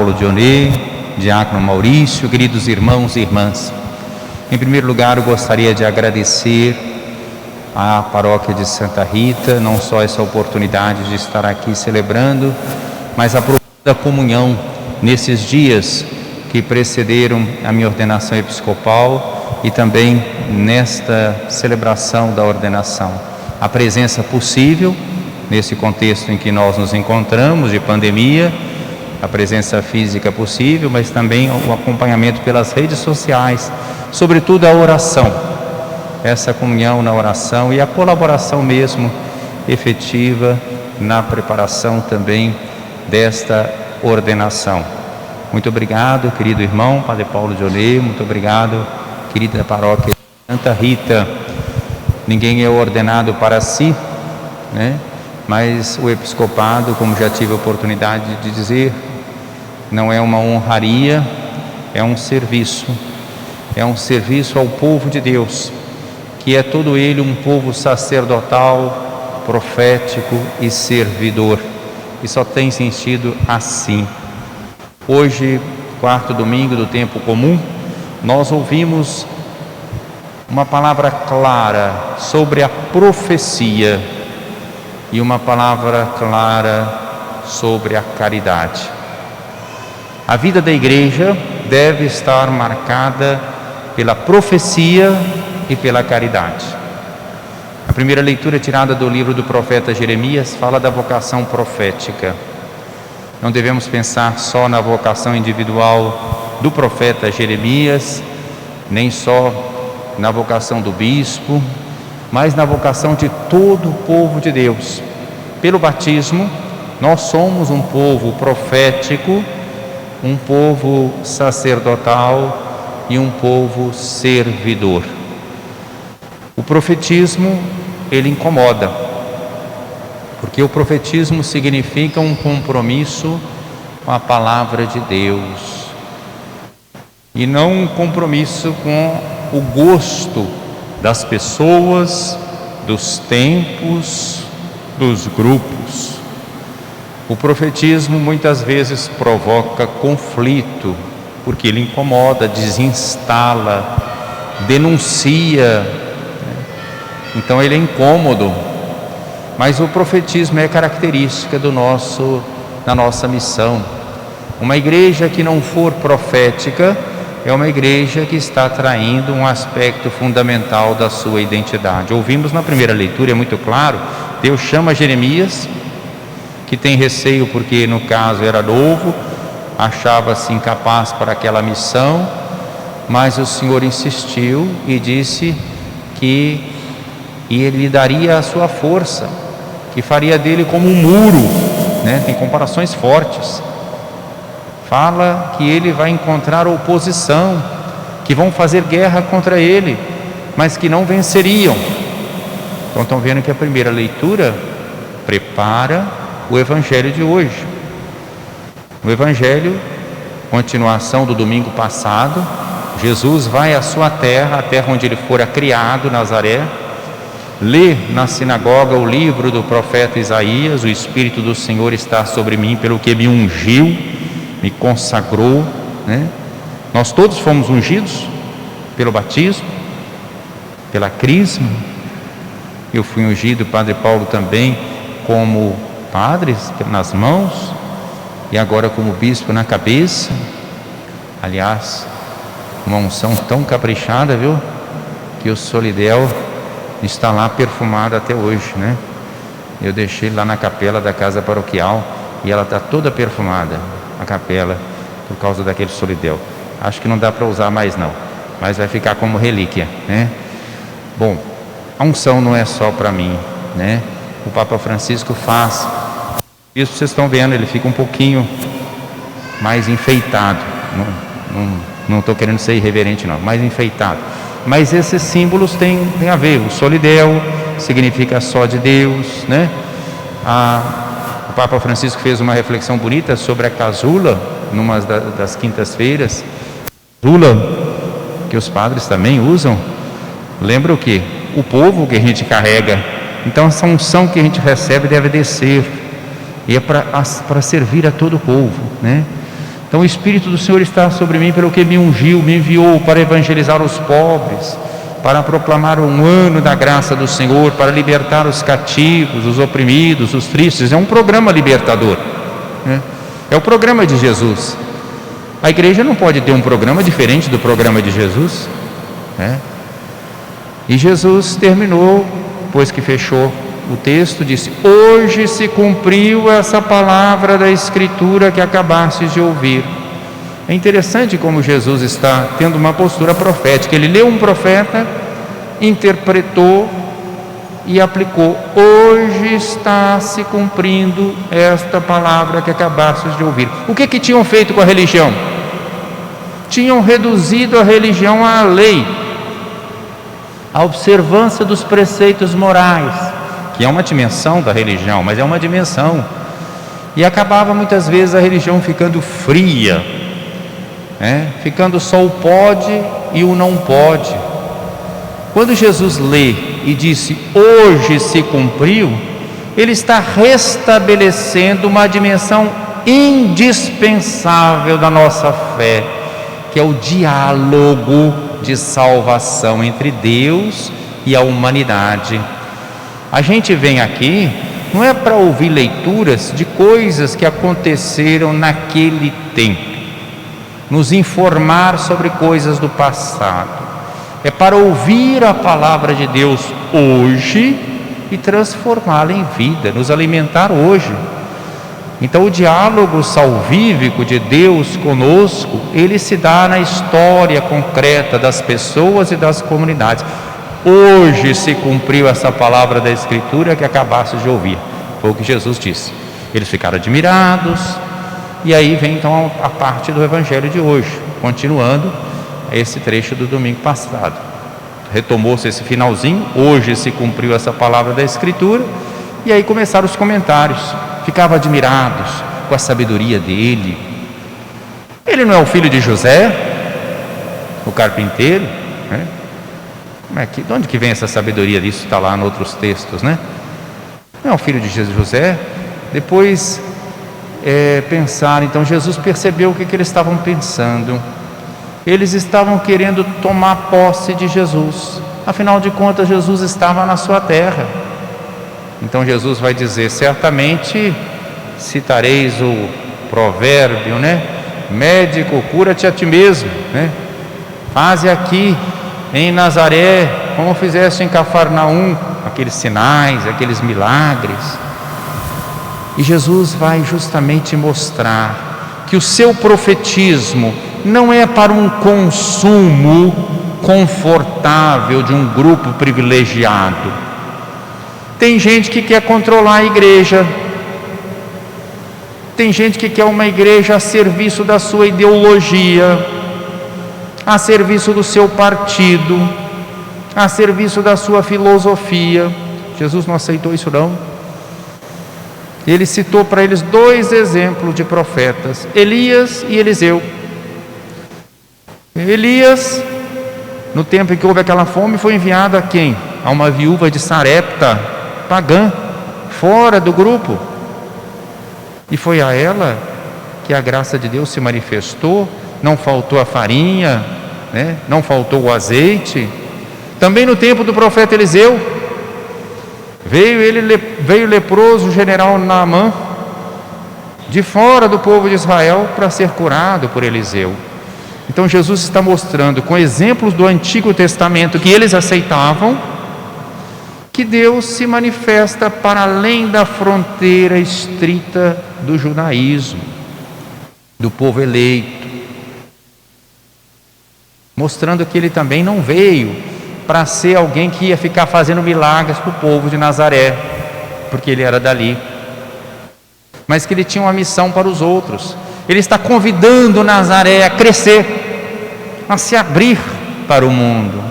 Paulo Dionê, Diácono Maurício, queridos irmãos e irmãs. Em primeiro lugar, eu gostaria de agradecer à Paróquia de Santa Rita, não só essa oportunidade de estar aqui celebrando, mas a profunda comunhão nesses dias que precederam a minha ordenação episcopal e também nesta celebração da ordenação. A presença possível nesse contexto em que nós nos encontramos de pandemia, a presença física possível, mas também o acompanhamento pelas redes sociais, sobretudo a oração, essa comunhão na oração e a colaboração mesmo efetiva na preparação também desta ordenação. Muito obrigado, querido irmão Padre Paulo Dionê, muito obrigado, querida Paróquia de Santa Rita. Ninguém é ordenado para si, né? Mas o episcopado, como já tive a oportunidade de dizer, não é uma honraria, é um serviço ao povo de Deus, que é todo ele um povo sacerdotal, profético e servidor, e só tem sentido assim. Hoje, quarto domingo do tempo comum, nós ouvimos uma palavra clara sobre a profecia e uma palavra clara sobre a caridade. A vida da igreja deve estar marcada pela profecia e pela caridade. A primeira leitura tirada do livro do profeta Jeremias fala da vocação profética. Não devemos pensar só na vocação individual do profeta Jeremias, nem só na vocação do bispo, mas na vocação de todo o povo de Deus. Pelo batismo, nós somos um povo profético, um povo sacerdotal e um povo servidor. O profetismo, ele incomoda, porque o profetismo significa um compromisso com a palavra de Deus e não um compromisso com o gosto das pessoas, dos tempos, dos grupos. O profetismo muitas vezes provoca conflito, porque ele incomoda, desinstala, denuncia, então ele é incômodo. Mas o profetismo é característica da nossa missão. Uma igreja que não for profética é uma igreja que está traindo um aspecto fundamental da sua identidade. Ouvimos na primeira leitura, é muito claro, Deus chama Jeremias, que tem receio porque no caso era novo, achava-se incapaz para aquela missão, mas o Senhor insistiu e disse que ele lhe daria a sua força, que faria dele como um muro, né? Tem comparações fortes. Fala que ele vai encontrar oposição, que vão fazer guerra contra ele, mas que não venceriam. Então estão vendo que a primeira leitura prepara o Evangelho de hoje. O Evangelho, continuação do domingo passado, Jesus vai à sua terra, a terra onde ele fora criado, Nazaré, lê na sinagoga o livro do profeta Isaías: o Espírito do Senhor está sobre mim, pelo que me ungiu, me consagrou, né? Nós todos fomos ungidos pelo batismo, pela crisma. Eu fui ungido, Padre Paulo também, como padre nas mãos, e agora como bispo na cabeça. Aliás, uma unção tão caprichada, viu? Que o solidel está lá perfumado até hoje, né? Eu deixei lá na capela da casa paroquial e ela está toda perfumada, a capela, por causa daquele solidel. Acho que não dá para usar mais não, mas vai ficar como relíquia, né? Bom, a unção não é só para mim, né? O Papa Francisco faz isso, vocês estão vendo, ele fica um pouquinho mais enfeitado. Não estou querendo ser irreverente não, mais enfeitado. Mas esses símbolos têm a ver. O solidel significa só de Deus, né? O Papa Francisco fez uma reflexão bonita sobre a casula, numa das quintas-feiras. Casula, que os padres também usam, lembra o quê? O povo que a gente carrega. Então essa unção que a gente recebe deve descer, e é para servir a todo o povo, né? Então o Espírito do Senhor está sobre mim, pelo que me ungiu, me enviou para evangelizar os pobres, para proclamar um ano da graça do Senhor, para libertar os cativos, os oprimidos, os tristes. É um programa libertador, né? É o programa de Jesus. A igreja não pode ter um programa diferente do programa de Jesus, né? E Jesus terminou, depois que fechou o texto, disse: hoje se cumpriu essa palavra da Escritura que acabastes de ouvir. É interessante como Jesus está tendo uma postura profética. Ele leu um profeta, interpretou e aplicou. Hoje está se cumprindo esta palavra que acabastes de ouvir. O que tinham feito com a religião? Tinham reduzido a religião à lei, à observância dos preceitos morais, que é uma dimensão da religião, mas é uma dimensão. E acabava muitas vezes a religião ficando fria, né? Ficando só o pode e o não pode. Quando Jesus lê e disse: hoje se cumpriu, ele está restabelecendo uma dimensão indispensável da nossa fé, que é o diálogo de salvação entre Deus e a humanidade. A gente vem aqui não é para ouvir leituras de coisas que aconteceram naquele tempo, nos informar sobre coisas do passado. É para ouvir a palavra de Deus hoje e transformá-la em vida, nos alimentar hoje. Então o diálogo salvífico de Deus conosco, ele se dá na história concreta das pessoas e das comunidades. Hoje se cumpriu essa palavra da Escritura que acabaste de ouvir. Foi o que Jesus disse. Eles ficaram admirados. E aí vem então a parte do Evangelho de hoje, continuando esse trecho do domingo passado. Retomou-se esse finalzinho. Hoje se cumpriu essa palavra da Escritura. E aí começaram os comentários. Ficavam admirados com a sabedoria dele. Ele não é o filho de José, o carpinteiro, né? De onde que vem essa sabedoria? Isso está lá em outros textos, né? Não é o filho de José. Depois pensaram, então Jesus percebeu o que eles estavam pensando. Eles estavam querendo tomar posse de Jesus. Afinal de contas, Jesus estava na sua terra. Então Jesus vai dizer: certamente citareis o provérbio, né? Médico, cura-te a ti mesmo, né? Faze aqui em Nazaré, como fizeste em Cafarnaum, aqueles sinais, aqueles milagres. E Jesus vai justamente mostrar que o seu profetismo não é para um consumo confortável de um grupo privilegiado. Tem gente que quer controlar a igreja, tem gente que quer uma igreja a serviço da sua ideologia, a serviço do seu partido, a serviço da sua filosofia. Jesus não aceitou isso não. Ele citou para eles 2 exemplos de profetas, Elias e Eliseu. Elias, no tempo em que houve aquela fome, foi enviado a quem? A uma viúva de Sarepta, pagã, fora do grupo. E foi a ela que a graça de Deus se manifestou. Não faltou a farinha, né? Não faltou o azeite. Também no tempo do profeta Eliseu, veio leproso o general Naamã, de fora do povo de Israel, para ser curado por Eliseu. Então Jesus está mostrando, com exemplos do Antigo Testamento que eles aceitavam, que Deus se manifesta para além da fronteira estrita do judaísmo, do povo eleito, mostrando que ele também não veio para ser alguém que ia ficar fazendo milagres para o povo de Nazaré, porque ele era dali, mas que ele tinha uma missão para os outros. Ele está convidando Nazaré a crescer, a se abrir para o mundo,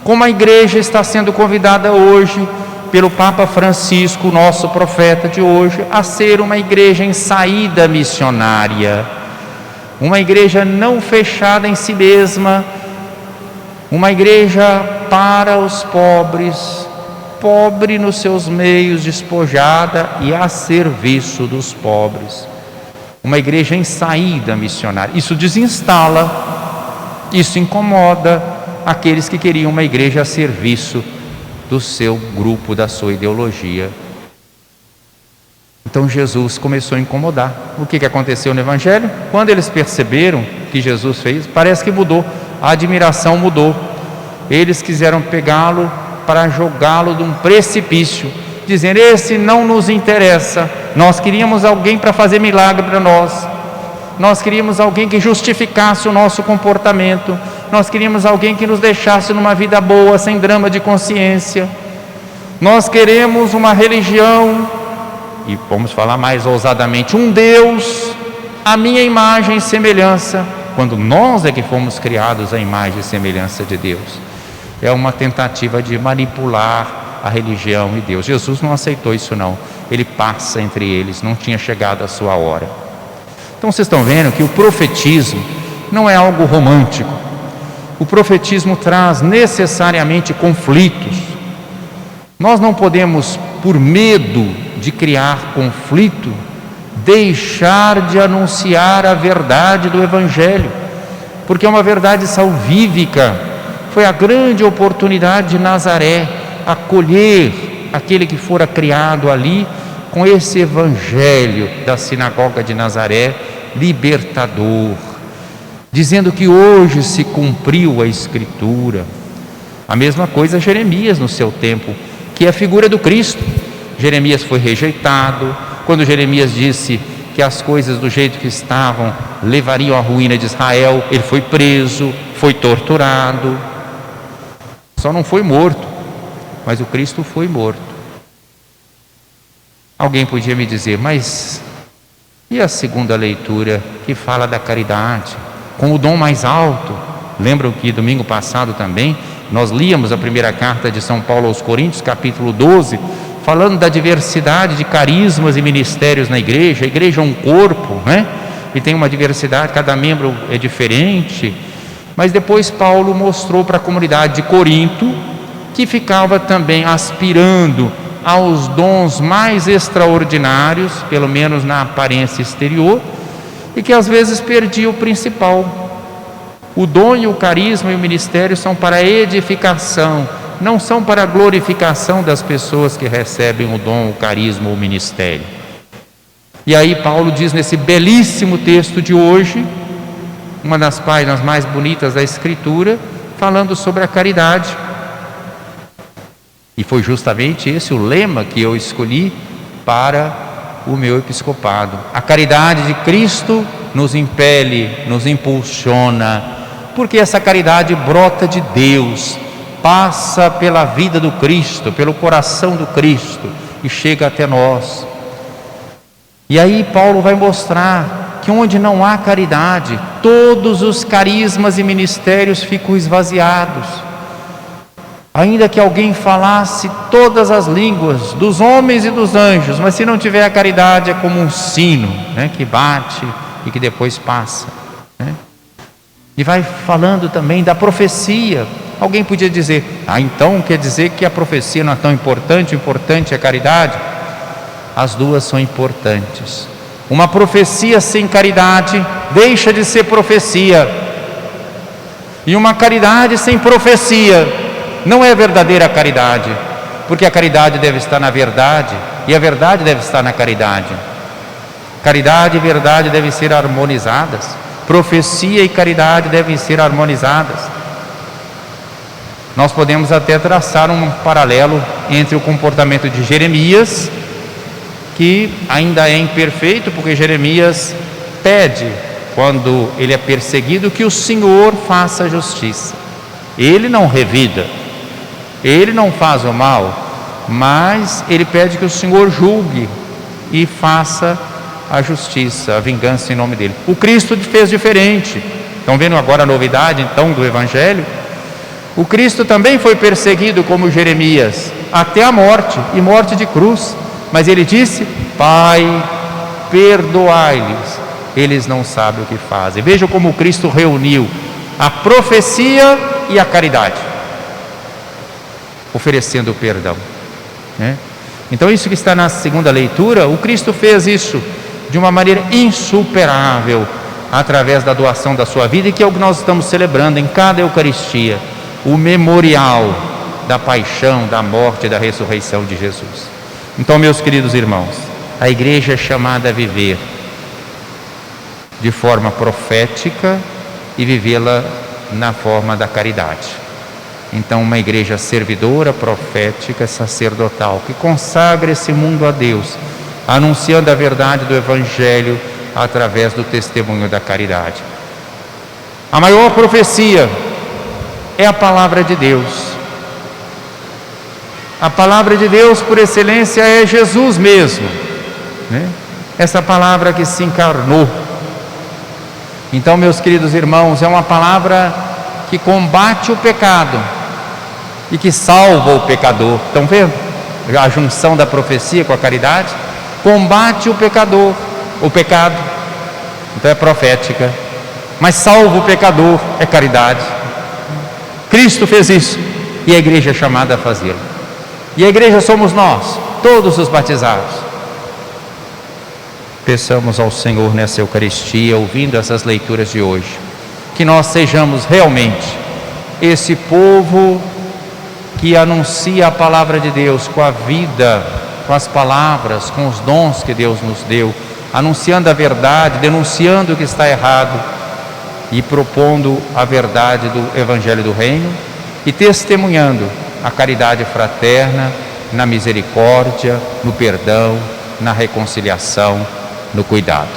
como a igreja está sendo convidada hoje pelo Papa Francisco, nosso profeta de hoje, a ser uma igreja em saída missionária, uma igreja não fechada em si mesma, uma igreja para os pobres, pobre nos seus meios, despojada e a serviço dos pobres. uma igreja em saída missionária. Isso desinstala, isso incomoda aqueles que queriam uma igreja a serviço do seu grupo, da sua ideologia. Então Jesus começou a incomodar. O que aconteceu no Evangelho? Quando eles perceberam que Jesus fez, parece que mudou, a admiração mudou. Eles quiseram pegá-lo para jogá-lo de um precipício, dizendo: esse não nos interessa, nós queríamos alguém para fazer milagre para nós queríamos alguém que justificasse o nosso comportamento, nós queríamos alguém que nos deixasse numa vida boa, sem drama de consciência, nós queremos uma religião, e vamos falar mais ousadamente, um Deus à minha imagem e semelhança, quando nós é que fomos criados à imagem e semelhança de Deus. É uma tentativa de manipular a religião e Deus. Jesus não aceitou isso não, ele passa entre eles, não tinha chegado a sua hora. Então vocês estão vendo que o profetismo não é algo romântico, o profetismo traz necessariamente conflitos. Nós não podemos, por medo de criar conflito, deixar de anunciar a verdade do Evangelho, porque é uma verdade salvífica. Foi a grande oportunidade de Nazaré acolher aquele que fora criado ali com esse Evangelho da sinagoga de Nazaré, libertador, dizendo que hoje se cumpriu a Escritura. A mesma coisa Jeremias no seu tempo, que é a figura do Cristo. Jeremias foi rejeitado. Quando Jeremias disse que as coisas do jeito que estavam levariam à ruína de Israel, ele foi preso, foi torturado, só não foi morto, mas o Cristo foi morto. Alguém podia me dizer: mas e a segunda leitura que fala da caridade, com o dom mais alto? Lembram que domingo passado também nós líamos a primeira carta de São Paulo aos Coríntios, capítulo 12, falando da diversidade de carismas e ministérios na igreja. A igreja é um corpo, né? E tem uma diversidade, cada membro é diferente. Mas depois Paulo mostrou para a comunidade de Corinto, que ficava também aspirando aos dons mais extraordinários, pelo menos na aparência exterior, e que às vezes perdia o principal. O dom e o carisma e o ministério são para a edificação, não são para a glorificação das pessoas que recebem o dom, o carisma ou o ministério. E aí Paulo diz nesse belíssimo texto de hoje, uma das páginas mais bonitas da Escritura, falando sobre a caridade. E foi justamente esse o lema que eu escolhi para o meu episcopado. A caridade de Cristo nos impele, nos impulsiona, porque essa caridade brota de Deus, passa pela vida do Cristo, pelo coração do Cristo e chega até nós. E aí Paulo vai mostrar que onde não há caridade, todos os carismas e ministérios ficam esvaziados. Ainda que alguém falasse todas as línguas dos homens e dos anjos, mas se não tiver a caridade é como um sino, né, que bate e que depois passa, né? E vai falando também da profecia. Alguém podia dizer: então quer dizer que a profecia não é tão importante, o importante é a caridade? As duas são importantes. Uma profecia sem caridade deixa de ser profecia, e uma caridade sem profecia não é verdadeira caridade, porque a caridade deve estar na verdade e a verdade deve estar na caridade. Caridade e verdade devem ser harmonizadas, profecia e caridade devem ser harmonizadas. Nós podemos até traçar um paralelo entre o comportamento de Jeremias, que ainda é imperfeito, porque Jeremias pede, quando ele é perseguido, que o Senhor faça justiça. Ele não revida, ele não faz o mal, mas ele pede que o Senhor julgue e faça a justiça, a vingança em nome dele. O Cristo fez diferente. Estão vendo agora a novidade então do Evangelho? O Cristo também foi perseguido como Jeremias, até a morte, e morte de cruz. Mas ele disse: Pai, perdoai-lhes, eles não sabem o que fazem. Vejam como o Cristo reuniu a profecia e a caridade, oferecendo o perdão, né? Então isso que está na segunda leitura, o Cristo fez isso, de uma maneira insuperável através da doação da sua vida, e que é o que nós estamos celebrando em cada Eucaristia, o memorial da paixão, da morte e da ressurreição de Jesus. Então, meus queridos irmãos, a igreja é chamada a viver de forma profética e vivê-la na forma da caridade. Então, uma igreja servidora, profética, sacerdotal, que consagra esse mundo a Deus, anunciando a verdade do Evangelho através do testemunho da caridade. A maior profecia é a palavra de Deus. A palavra de Deus, por excelência, é Jesus mesmo, né? Essa palavra que se encarnou. Então, meus queridos irmãos, é uma palavra que combate o pecado e que salva o pecador. Estão vendo a junção da profecia com a caridade? Combate o pecador, o pecado, então é profética, mas salva o pecador, é caridade. Cristo fez isso e a igreja é chamada a fazê-lo. E a igreja somos nós, todos os batizados. Peçamos ao Senhor nessa Eucaristia, ouvindo essas leituras de hoje, que nós sejamos realmente esse povo que anuncia a palavra de Deus com a vida, com as palavras, com os dons que Deus nos deu, anunciando a verdade, denunciando o que está errado e propondo a verdade do Evangelho do Reino e testemunhando a caridade fraterna na misericórdia, no perdão, na reconciliação, no cuidado.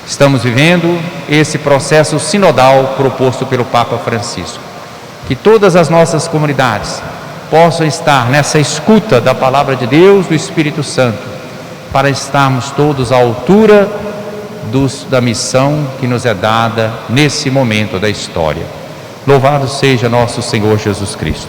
Estamos vivendo esse processo sinodal proposto pelo Papa Francisco. Que todas as nossas comunidades possam estar nessa escuta da palavra de Deus, do Espírito Santo, para estarmos todos à altura da missão que nos é dada nesse momento da história. Louvado seja nosso Senhor Jesus Cristo.